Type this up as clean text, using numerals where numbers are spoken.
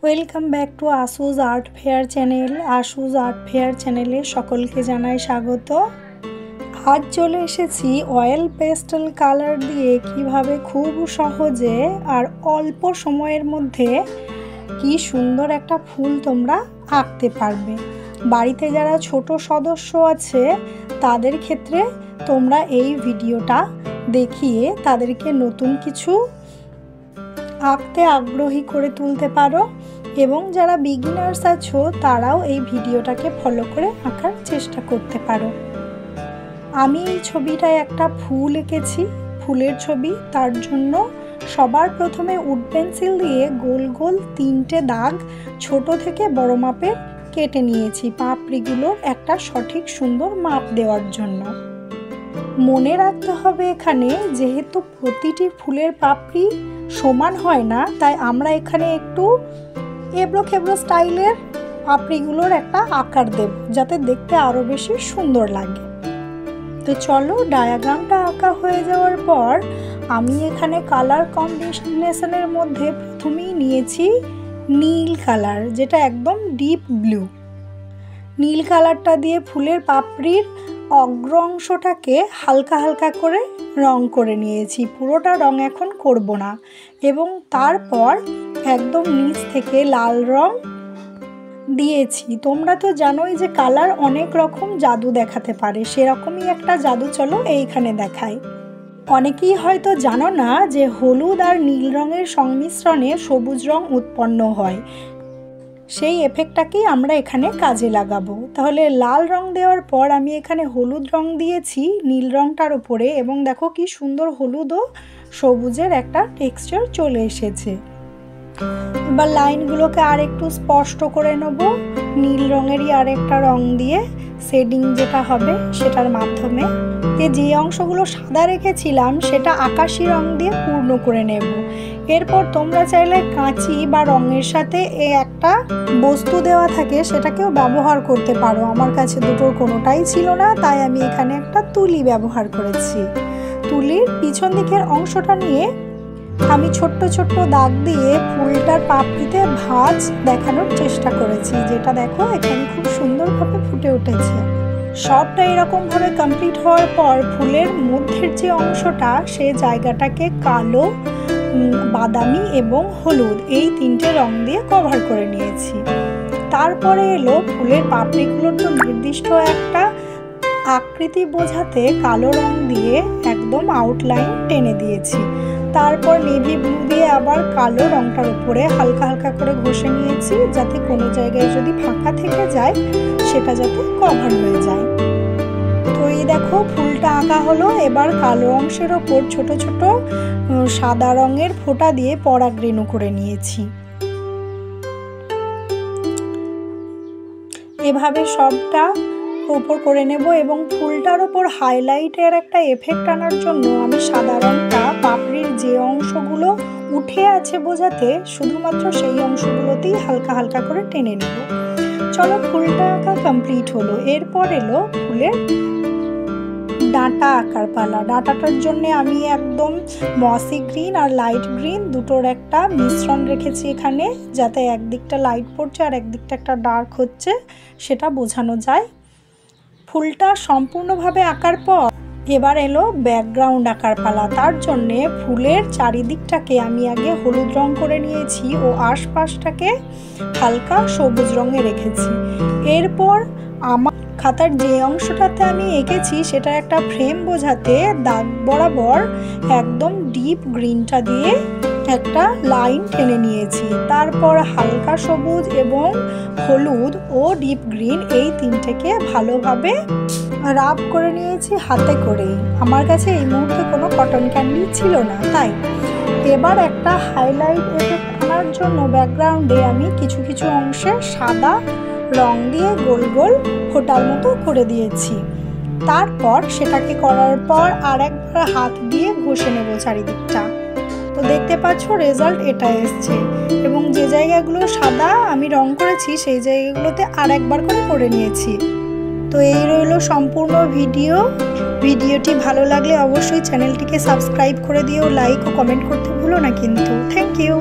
Welcome back to Ashu's art fair channel. Ashu's art fair চ্যানেলে সকলকে জানাই স্বাগত। আজ চলে এসেছি অয়েল পেস্টেল কালার দিয়ে কিভাবে খুব সহজে আর অল্প সময়ের মধ্যে কি সুন্দর একটা ফুল তোমরা আঁকতে পারবে। বাড়িতে যারা ছোট সদস্য আছে তাদের ক্ষেত্রে তোমরা এই ভিডিওটা দেখিয়ে তাদেরকে নতুন কিছু আঁকতে আগ্রহী করে তুলতে পারো এবং যারা বিগিনার্স আছো তারাও এই ভিডিওটাকে ফলো করে আঁকার চেষ্টা করতে পারো। আমি এই ছবিটায় একটা ফুল এঁকেছি, ফুলের ছবি। তার জন্য সবার প্রথমে উড পেন্সিল দিয়ে গোল গোল 3টে দাগ ছোট থেকে বড় মাপের কেটে নিয়েছি পাপড়িগুলোর একটা সঠিক সুন্দর মাপ দেওয়ার জন্য। মনে রাখতে হবে এখানে যেহেতু প্রতিটি ফুলের পাপড়ি সমান হয় না, তাই আমরা এখানে একটু এবড়ো খেবড়ো স্টাইলের পাপড়িগুলোর একটা আকার দেব যাতে দেখতে আরও বেশি সুন্দর লাগে। তো চলো, ডায়াগ্রামটা আঁকা হয়ে যাওয়ার পর আমি এখানে কালার কম্বিনেশনের মধ্যে প্রথমেই নিয়েছি নীল কালার, যেটা একদম ডিপ ব্লু। নীল কালারটা দিয়ে ফুলের পাপড়ির অগ্র অংশটাকে হালকা হালকা করে রং করে নিয়েছি, পুরোটা রং এখন করব না। এবং তারপর একদম নিচ থেকে লাল রং দিয়েছি। তোমরা তো জানোই যে কালার অনেক রকম জাদু দেখাতে পারে, সেরকমই একটা জাদু চলো এইখানে দেখাই। অনেকেই হয়তো জানো না যে হলুদ আর নীল রঙের সংমিশ্রণে সবুজ রং উৎপন্ন হয়, সেই এফেক্টটাকেই আমরা এখানে কাজে লাগাবো। তাহলে লাল রং দেওয়ার পর আমি এখানে হলুদ রং দিয়েছি নীল রংটার উপরে, এবং দেখো কি সুন্দর হলুদ ও সবুজের একটা টেক্সচার চলে এসেছে। এবার লাইনগুলোকে আর একটু স্পষ্ট করে নেব নীল রঙেরই আর একটা রং দিয়ে, শেডিং যেটা হবে সেটার মাধ্যমে। যে অংশগুলো সাদা রেখেছিলাম সেটা আকাশি রং দিয়ে পূর্ণ করে নেব। এরপর তোমরা চাইলে কাঁচি বা রঙের সাথে একটা বস্তু দেওয়া থাকে সেটাকেও ব্যবহার করতে পারো। আমার কাছে দুটোর কোনোটাই ছিল না, তাই আমি এখানে একটা তুলি ব্যবহার করেছি। তুলির পিছন দিকের অংশটা নিয়ে আমি ছোট্ট ছোট্ট দাগ দিয়ে ফুলটার পাপড়িতে ভাঁজ দেখানোর চেষ্টা করেছি, যেটা দেখো এখানে খুব সুন্দরভাবে ফুটে উঠেছে। সবটা এরকমভাবে কমপ্লিট হওয়ার পর ফুলের মধ্যের যে অংশটা সে জায়গাটাকে কালো, বাদামি এবং হলুদ এই 3টে রং দিয়ে কভার করে নিয়েছি। তারপরে এলো ফুলের পাপড়িগুলোর তো নির্দিষ্ট একটা আকৃতি বোঝাতে কালো রং দিয়ে একদম আউটলাইন টেনে দিয়েছি। তারপর নেভি ব্লু দিয়ে আবার কালো রংটার উপরে হালকা হালকা করে ঘষে নিয়েছি, যাতে কোনো জায়গায় যদি ফাঁকা থেকে যায় সেটা যাতে কভার হয়ে যায়। তো এই দেখো ফুলটা আঁকা হলো। এবার কালো অংশের ওপর ছোট ছোট সাদা রঙের ফোঁটা দিয়ে পরাগরেণু করে নিয়েছি। এভাবে সবটা ওপর করে নেব এবং ফুলটার ওপর হাইলাইটের একটা এফেক্ট আনার জন্য আমি সাদা রংটা পাপড়ির যে অংশগুলো উঠে আছে বোঝাতে শুধুমাত্র সেই অংশগুলোতেই হালকা হালকা করে টেনে নেব। চলো, ফুলটা আঁকা কমপ্লিট হলো। এরপর এলো ফুলের ডাঁটা আঁকার পালা। ডাঁটাটার জন্য আমি একদম মসি গ্রিন আর লাইট গ্রিন দুটোর একটা মিশ্রণ রেখেছি এখানে, যাতে একদিকটা লাইট পড়ছে আর একদিকটা একটা ডার্ক হচ্ছে সেটা বোঝানো যায়। ফুলটা সম্পূর্ণভাবে আঁকার পর এবার এলো ব্যাকগ্রাউন্ড আঁকার পালা। তার জন্যে ফুলের চারিদিকটাকে আমি আগে হলুদ রং করে নিয়েছি ও আশপাশটাকে হালকা সবুজ রঙে রেখেছি। এরপর আমার খাতার যে অংশটাতে আমি এঁকেছি সেটার একটা ফ্রেম বোঝাতে দাগ বরাবর একদম ডিপ গ্রিনটা দিয়ে একটা লাইন টেনে নিয়েছি। তারপর হালকা সবুজ এবং হলুদ ও ডিপ গ্রিন এই 3টেকে ভালোভাবে রাব করে নিয়েছি হাতে করেই। আমার কাছে এই মুহূর্তে কোনো কটন ক্যান্ডি ছিল না, তাই এবার একটা হাইলাইট এফেক্ট আনার জন্য ব্যাকগ্রাউন্ডে আমি কিছু কিছু অংশে সাদা রং দিয়ে গোল গোল ফোঁটার মতো করে দিয়েছি। তারপর সেটাকে করার পর আর একবার হাত দিয়ে ঘষে নেব চারিদিকটা। তো দেখতে পাচ্ছ রেজাল্ট এটা এসছে, এবং যে জায়গাগুলো সাদা আমি রং করেছি সেই জায়গাগুলোতে আর একবার করে নিয়েছি। তো এই রইল সম্পূর্ণ ভিডিওটি ভালো লাগলে অবশ্যই চ্যানেলটিকে সাবস্ক্রাইব করে দিও, লাইক ও কমেন্ট করতে ভুলো না কিন্তু। Thank you.